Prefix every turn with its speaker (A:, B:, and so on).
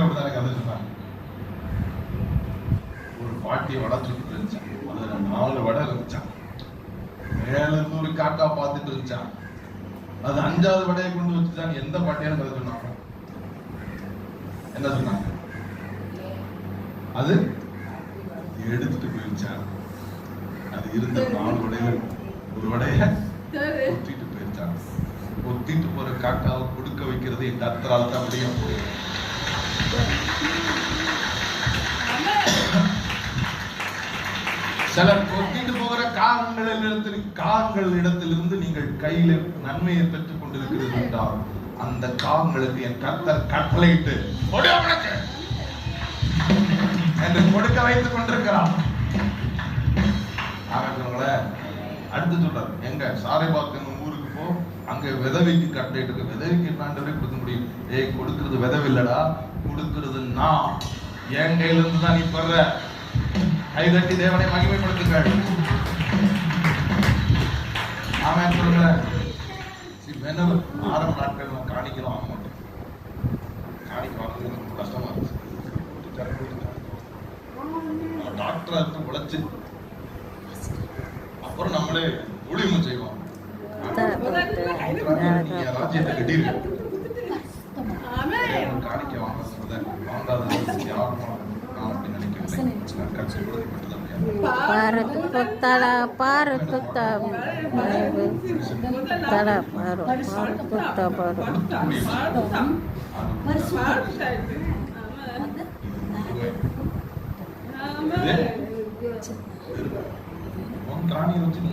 A: அப்படித்தானே கதை சொன்னாங்க. ஒரு பாட்டியை வடை சுட்டு இருந்துச்சான். அதுல 4 வடை இருந்துச்சான். மேல இருந்து ஒரு காக்கா பார்த்துட்டு இருந்துச்சான். அது 5வது வடையை கொண்டு வச்சுதான் எந்த பாட்டியான கதை சொன்னாங்க? என்ன சொன்னாங்க? அது எடுத்துட்டு போயிருச்சான். அது இருந்த 4 வடையில ஒரு வடைய ஒத்திட்டு போயிருச்சான். ஒத்திட்டு போற காக்காவை கொடுக்க வைக்கிறது இந்த அத்தரால் தான் முடியும். சில கொத்திட்டு போகிற காகங்களிடத்திலிருந்து நீங்கள் கையில நன்மையை பெற்றுக் கொண்டிருக்கிறது என்றால் அந்த காகங்களுக்கு என் கர்த்தர் கட்டளையிட்டு என்று கொடுக்க வைத்துக் கொண்டிருக்கிறார். அடுத்து சொல்றாரு, எங்க சாரைபாக்கம் ஊருக்கு போ, அங்க விதவைக்கு கட்டளையிட்டு இருக்கு. விதவைக்கு என்னாண்டவரே கொடுக்க முடியும்? கொடுக்கிறது விதவை இல்லடா, கொடுக்கிறது நான். என் கையில இருந்து தான் நீ பெற. கைதட்டி தேவனை மகிமைப்படுத்துங்கள். ஆமென் சொல்லுங்களேன். ஆரம்ப நாட்கள் நான் காணிக்கலாம் வாங்க மாட்டேன். காணிக்க வாங்குறது ரொம்ப கஷ்டமா இருந்துச்சு. டாக்டரா இருந்து உழைச்சு அப்புறம் நம்மளே ஊழியமும் செய்வோம். ராஜ்யத்தை கட்டிருக்கு. காணிக்க வாங்காத யாரும் காணியை வச்சு நீ